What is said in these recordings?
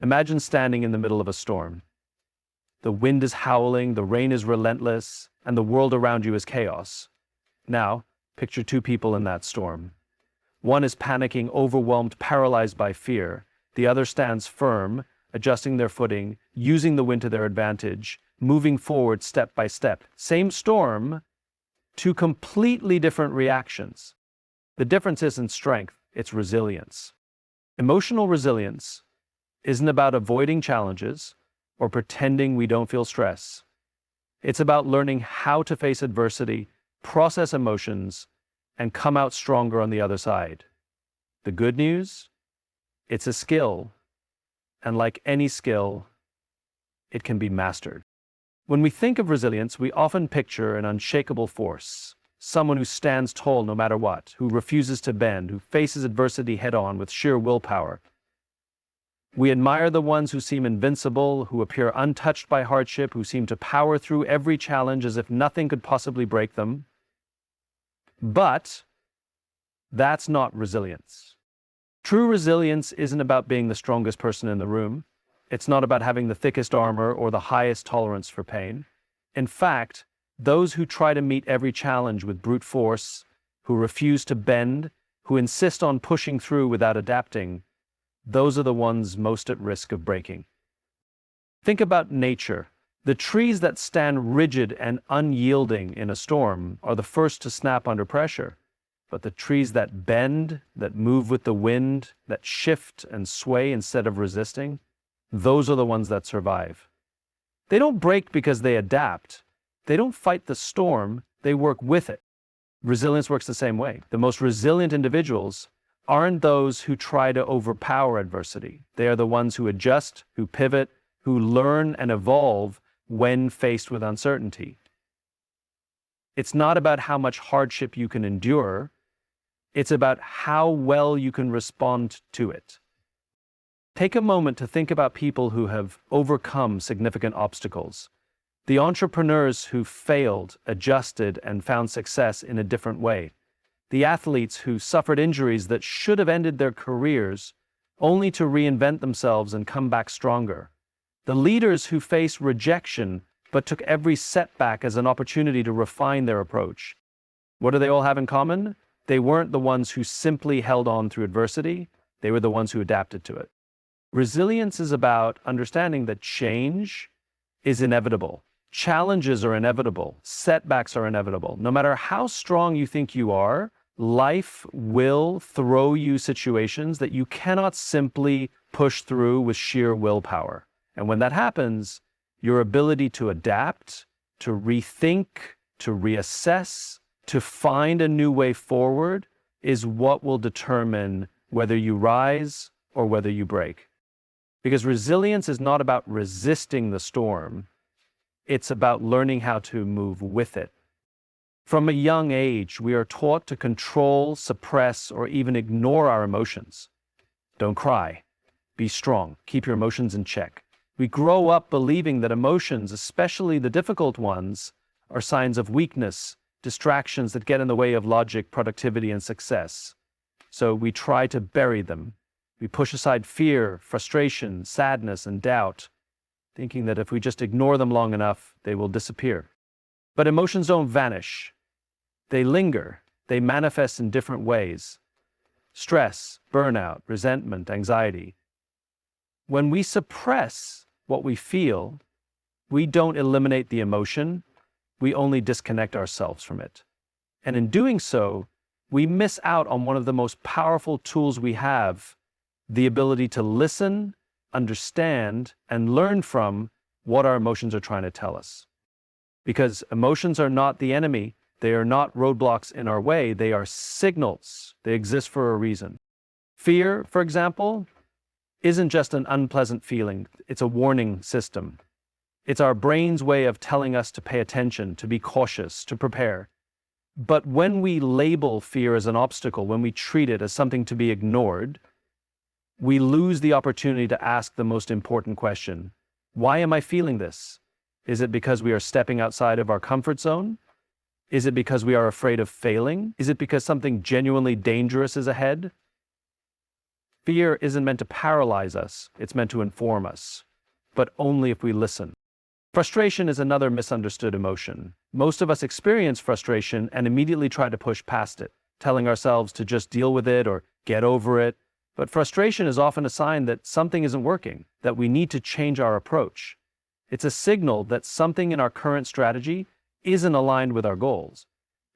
Imagine standing in the middle of a storm. The wind is howling, the rain is relentless, and the world around you is chaos. Now, picture two people in that storm. One is panicking, overwhelmed, paralyzed by fear. The other stands firm, adjusting their footing, using the wind to their advantage, moving forward step by step. Same storm, two completely different reactions. The difference isn't strength, it's resilience. Emotional resilience isn't about avoiding challenges or pretending we don't feel stress. It's about learning how to face adversity, process emotions, and come out stronger on the other side. The good news? It's a skill, and like any skill, it can be mastered. When we think of resilience, we often picture an unshakable force, someone who stands tall no matter what, who refuses to bend, who faces adversity head-on with sheer willpower. We admire the ones who seem invincible, who appear untouched by hardship, who seem to power through every challenge as if nothing could possibly break them. But that's not resilience. True resilience isn't about being the strongest person in the room. It's not about having the thickest armor or the highest tolerance for pain. In fact, those who try to meet every challenge with brute force, who refuse to bend, who insist on pushing through without adapting, those are the ones most at risk of breaking. Think about nature. The trees that stand rigid and unyielding in a storm are the first to snap under pressure. But the trees that bend, that move with the wind, that shift and sway instead of resisting, those are the ones that survive. They don't break because they adapt. They don't fight the storm, they work with it. Resilience works the same way. The most resilient individuals aren't those who try to overpower adversity. They are the ones who adjust, who pivot, who learn and evolve when faced with uncertainty. It's not about how much hardship you can endure. It's about how well you can respond to it. Take a moment to think about people who have overcome significant obstacles. The entrepreneurs who failed, adjusted, and found success in a different way. The athletes who suffered injuries that should have ended their careers, only to reinvent themselves and come back stronger. The leaders who faced rejection, but took every setback as an opportunity to refine their approach. What do they all have in common? They weren't the ones who simply held on through adversity. They were the ones who adapted to it. Resilience is about understanding that change is inevitable. Challenges are inevitable. Setbacks are inevitable. No matter how strong you think you are, life will throw you situations that you cannot simply push through with sheer willpower. And when that happens, your ability to adapt, to rethink, to reassess, to find a new way forward is what will determine whether you rise or whether you break. Because resilience is not about resisting the storm. It's about learning how to move with it. From a young age, we are taught to control, suppress, or even ignore our emotions. Don't cry. Be strong. Keep your emotions in check. We grow up believing that emotions, especially the difficult ones, are signs of weakness, distractions that get in the way of logic, productivity, and success. So we try to bury them. We push aside fear, frustration, sadness, and doubt, thinking that if we just ignore them long enough, they will disappear. But emotions don't vanish. They linger. They manifest in different ways. Stress, burnout, resentment, anxiety. When we suppress what we feel, we don't eliminate the emotion, we only disconnect ourselves from it. And in doing so, we miss out on one of the most powerful tools we have, the ability to listen, understand, and learn from what our emotions are trying to tell us. Because emotions are not the enemy, they are not roadblocks in our way, they are signals. They exist for a reason. Fear, for example, isn't just an unpleasant feeling, it's a warning system. It's our brain's way of telling us to pay attention, to be cautious, to prepare. But when we label fear as an obstacle, when we treat it as something to be ignored, we lose the opportunity to ask the most important question. Why am I feeling this? Is it because we are stepping outside of our comfort zone? Is it because we are afraid of failing? Is it because something genuinely dangerous is ahead? Fear isn't meant to paralyze us, it's meant to inform us, but only if we listen. Frustration is another misunderstood emotion. Most of us experience frustration and immediately try to push past it, telling ourselves to just deal with it or get over it. But frustration is often a sign that something isn't working, that we need to change our approach. It's a signal that something in our current strategy isn't aligned with our goals.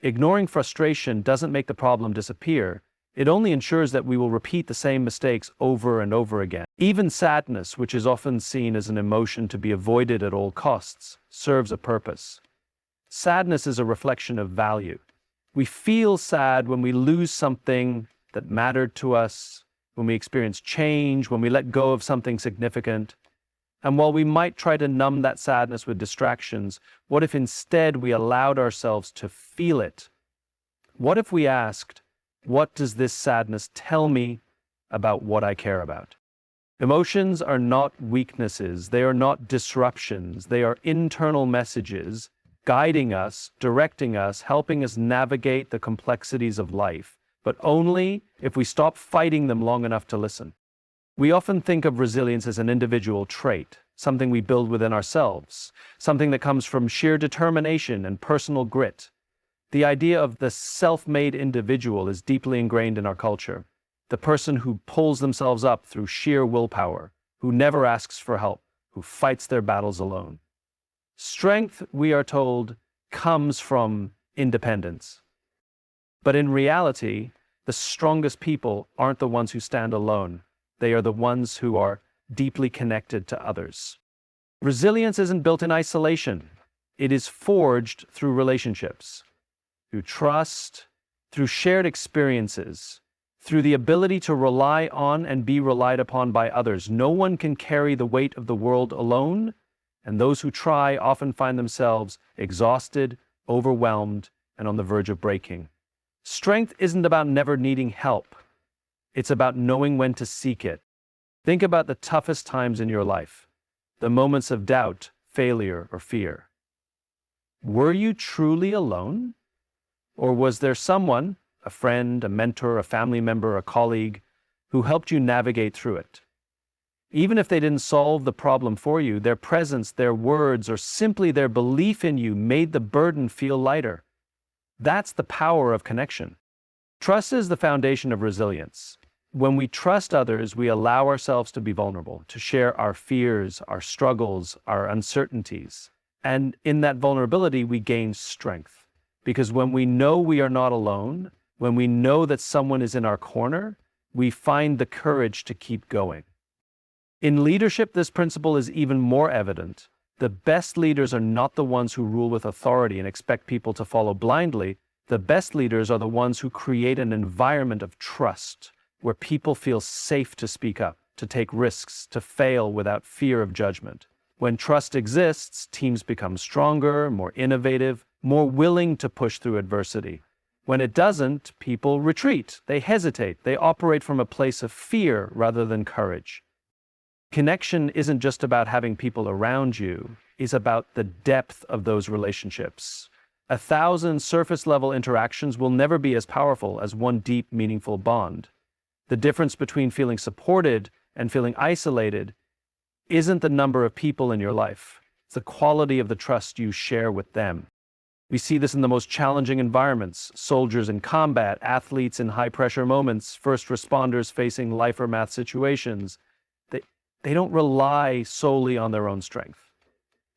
Ignoring frustration doesn't make the problem disappear. It only ensures that we will repeat the same mistakes over and over again. Even sadness, which is often seen as an emotion to be avoided at all costs, serves a purpose. Sadness is a reflection of value. We feel sad when we lose something that mattered to us, when we experience change, when we let go of something significant. And while we might try to numb that sadness with distractions, what if instead we allowed ourselves to feel it? What if we asked, what does this sadness tell me about what I care about? Emotions are not weaknesses. They are not disruptions. They are internal messages guiding us, directing us, helping us navigate the complexities of life, but only if we stop fighting them long enough to listen. We often think of resilience as an individual trait, something we build within ourselves, something that comes from sheer determination and personal grit. The idea of the self-made individual is deeply ingrained in our culture. The person who pulls themselves up through sheer willpower, who never asks for help, who fights their battles alone. Strength, we are told, comes from independence. But in reality, the strongest people aren't the ones who stand alone. They are the ones who are deeply connected to others. Resilience isn't built in isolation. It is forged through relationships, through trust, through shared experiences, through the ability to rely on and be relied upon by others. No one can carry the weight of the world alone, and those who try often find themselves exhausted, overwhelmed, and on the verge of breaking. Strength isn't about never needing help. It's about knowing when to seek it. Think about the toughest times in your life, the moments of doubt, failure, or fear. Were you truly alone? Or was there someone, a friend, a mentor, a family member, a colleague, who helped you navigate through it? Even if they didn't solve the problem for you, their presence, their words, or simply their belief in you made the burden feel lighter. That's the power of connection. Trust is the foundation of resilience. When we trust others, we allow ourselves to be vulnerable, to share our fears, our struggles, our uncertainties. And in that vulnerability, we gain strength. Because when we know we are not alone, when we know that someone is in our corner, we find the courage to keep going. In leadership, this principle is even more evident. The best leaders are not the ones who rule with authority and expect people to follow blindly. The best leaders are the ones who create an environment of trust, where people feel safe to speak up, to take risks, to fail without fear of judgment. When trust exists, teams become stronger, more innovative, more willing to push through adversity. When it doesn't, people retreat, they hesitate, they operate from a place of fear rather than courage. Connection isn't just about having people around you, it's about the depth of those relationships. 1,000 surface-level interactions will never be as powerful as one deep, meaningful bond. The difference between feeling supported and feeling isolated isn't the number of people in your life, it's the quality of the trust you share with them. We see this in the most challenging environments: soldiers in combat, athletes in high-pressure moments, first responders facing life or math situations. They don't rely solely on their own strength.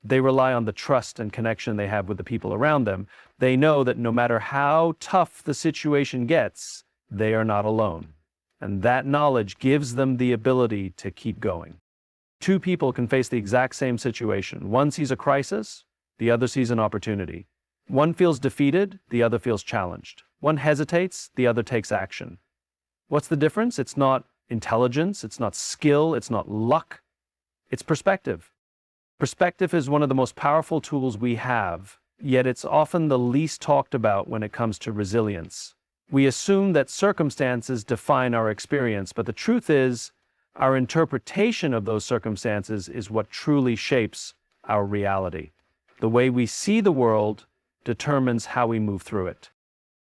They rely on the trust and connection they have with the people around them. They know that no matter how tough the situation gets, they are not alone. And that knowledge gives them the ability to keep going. Two people can face the exact same situation. One sees a crisis, the other sees an opportunity. One feels defeated, the other feels challenged. One hesitates, the other takes action. What's the difference? It's not intelligence, it's not skill, it's not luck. It's perspective. Perspective is one of the most powerful tools we have, yet it's often the least talked about when it comes to resilience. We assume that circumstances define our experience, but the truth is, our interpretation of those circumstances is what truly shapes our reality. The way we see the world determines how we move through it.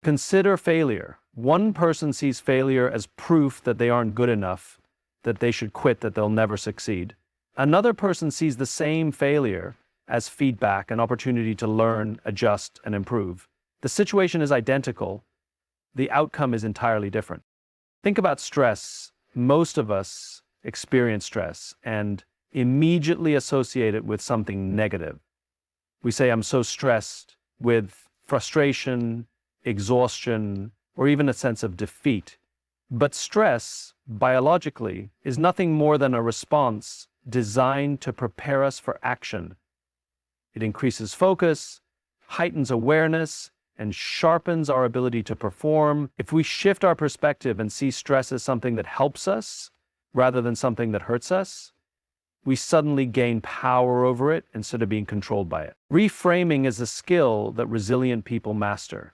Consider failure. One person sees failure as proof that they aren't good enough, that they should quit, that they'll never succeed. Another person sees the same failure as feedback, an opportunity to learn, adjust, and improve. The situation is identical. The outcome is entirely different. Think about stress. Most of us experience stress and immediately associate it with something negative. We say, I'm so stressed, with frustration, exhaustion, or even a sense of defeat. But stress, biologically, is nothing more than a response designed to prepare us for action. It increases focus, heightens awareness, and sharpens our ability to perform. If we shift our perspective and see stress as something that helps us rather than something that hurts us, we suddenly gain power over it instead of being controlled by it. Reframing is a skill that resilient people master.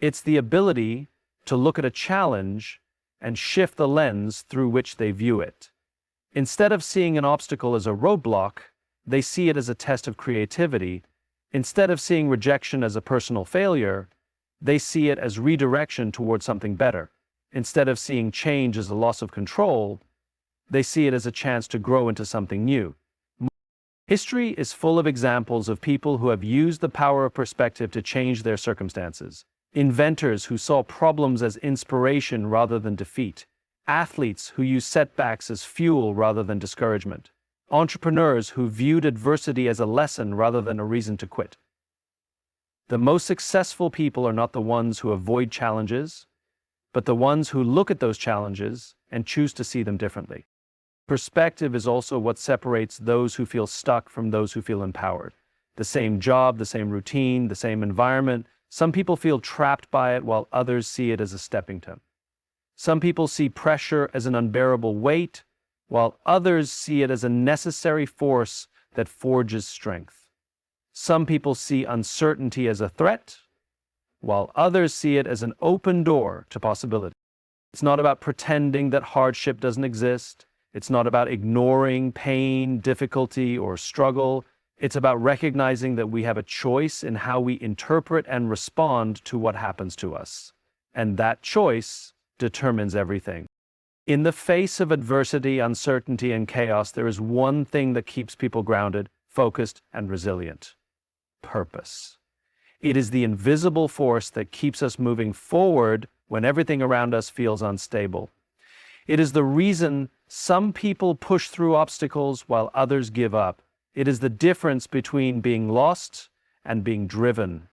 It's the ability to look at a challenge and shift the lens through which they view it. Instead of seeing an obstacle as a roadblock, they see it as a test of creativity. Instead of seeing rejection as a personal failure, they see it as redirection towards something better. Instead of seeing change as a loss of control, they see it as a chance to grow into something new. History is full of examples of people who have used the power of perspective to change their circumstances. Inventors who saw problems as inspiration rather than defeat. Athletes who use setbacks as fuel rather than discouragement. Entrepreneurs who viewed adversity as a lesson rather than a reason to quit. The most successful people are not the ones who avoid challenges, but the ones who look at those challenges and choose to see them differently. Perspective is also what separates those who feel stuck from those who feel empowered. The same job, the same routine, the same environment. Some people feel trapped by it while others see it as a stepping stone. Some people see pressure as an unbearable weight, while others see it as a necessary force that forges strength. Some people see uncertainty as a threat, while others see it as an open door to possibility. It's not about pretending that hardship doesn't exist. It's not about ignoring pain, difficulty, or struggle. It's about recognizing that we have a choice in how we interpret and respond to what happens to us. And that choice determines everything. In the face of adversity, uncertainty, and chaos, there is one thing that keeps people grounded, focused, and resilient: purpose. It is the invisible force that keeps us moving forward when everything around us feels unstable. It is the reason some people push through obstacles while others give up. It is the difference between being lost and being driven.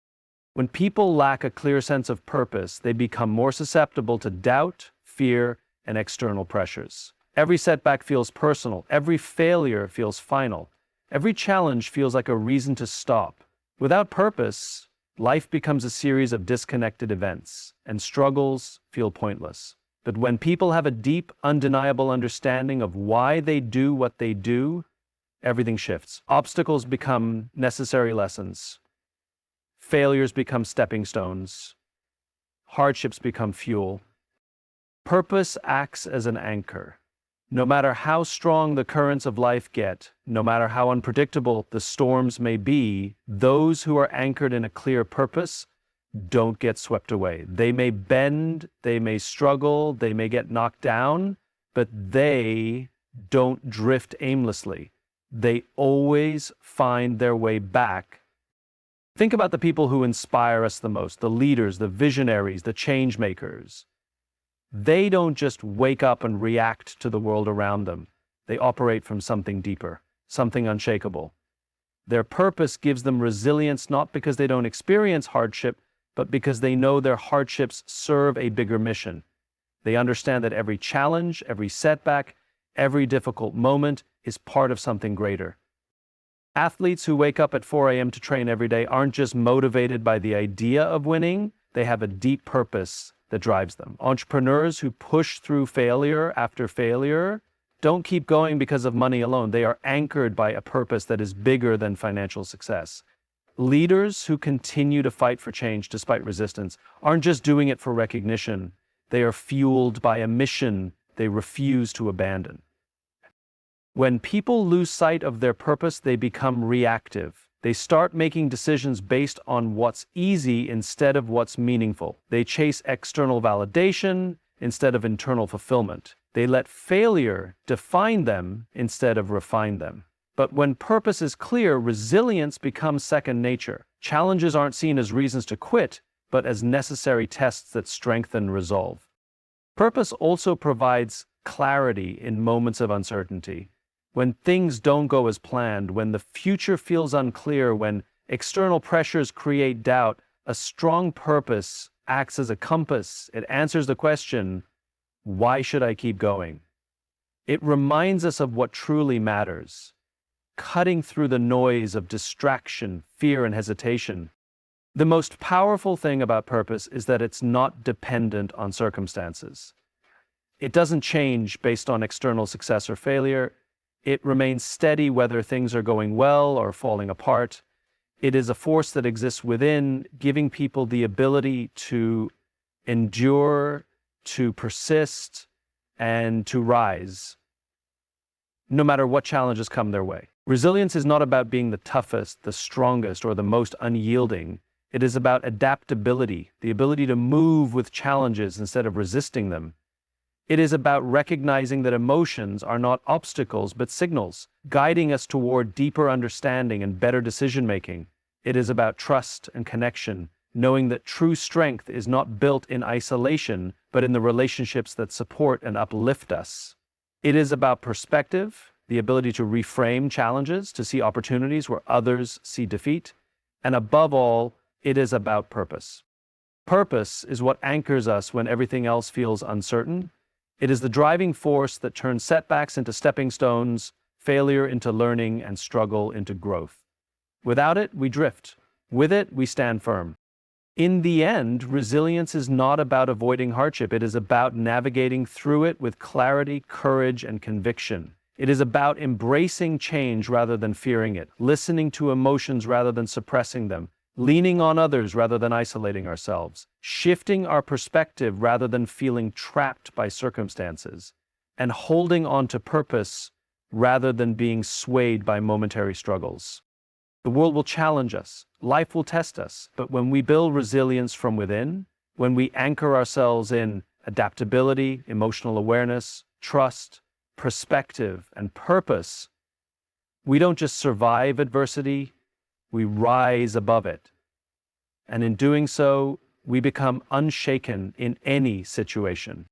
When people lack a clear sense of purpose, they become more susceptible to doubt, fear, and external pressures. Every setback feels personal. Every failure feels final. Every challenge feels like a reason to stop. Without purpose, life becomes a series of disconnected events, and struggles feel pointless. But when people have a deep, undeniable understanding of why they do what they do, everything shifts. Obstacles become necessary lessons. Failures become stepping stones. Hardships become fuel. Purpose acts as an anchor. No matter how strong the currents of life get, no matter how unpredictable the storms may be, those who are anchored in a clear purpose don't get swept away. They may bend, they may struggle, they may get knocked down, but they don't drift aimlessly. They always find their way back. Think about the people who inspire us the most, the leaders, the visionaries, the change makers. They don't just wake up and react to the world around them. They operate from something deeper, something unshakable. Their purpose gives them resilience not because they don't experience hardship, but because they know their hardships serve a bigger mission. They understand that every challenge, every setback, every difficult moment is part of something greater. Athletes who wake up at 4 a.m. to train every day aren't just motivated by the idea of winning, they have a deep purpose that drives them. Entrepreneurs who push through failure after failure don't keep going because of money alone. They are anchored by a purpose that is bigger than financial success. Leaders who continue to fight for change despite resistance aren't just doing it for recognition. They are fueled by a mission they refuse to abandon. When people lose sight of their purpose, they become reactive. They start making decisions based on what's easy instead of what's meaningful. They chase external validation instead of internal fulfillment. They let failure define them instead of refine them. But when purpose is clear, resilience becomes second nature. Challenges aren't seen as reasons to quit, but as necessary tests that strengthen resolve. Purpose also provides clarity in moments of uncertainty. When things don't go as planned, when the future feels unclear, when external pressures create doubt, a strong purpose acts as a compass. It answers the question, why should I keep going? It reminds us of what truly matters, cutting through the noise of distraction, fear, and hesitation. The most powerful thing about purpose is that it's not dependent on circumstances. It doesn't change based on external success or failure. It remains steady whether things are going well or falling apart. It is a force that exists within, giving people the ability to endure, to persist, and to rise, no matter what challenges come their way. Resilience is not about being the toughest, the strongest, or the most unyielding. It is about adaptability, the ability to move with challenges instead of resisting them. It is about recognizing that emotions are not obstacles but signals, guiding us toward deeper understanding and better decision-making. It is about trust and connection, knowing that true strength is not built in isolation, but in the relationships that support and uplift us. It is about perspective, the ability to reframe challenges, to see opportunities where others see defeat. And above all, it is about purpose. Purpose is what anchors us when everything else feels uncertain. It is the driving force that turns setbacks into stepping stones, failure into learning, and struggle into growth. Without it, we drift. With it, we stand firm. In the end, resilience is not about avoiding hardship. It is about navigating through it with clarity, courage, and conviction. It is about embracing change rather than fearing it, listening to emotions rather than suppressing them, leaning on others rather than isolating ourselves, shifting our perspective rather than feeling trapped by circumstances, and holding on to purpose rather than being swayed by momentary struggles. The world will challenge us, life will test us, but when we build resilience from within, when we anchor ourselves in adaptability, emotional awareness, trust, perspective, and purpose, we don't just survive adversity, we rise above it. And in doing so, we become unshaken in any situation.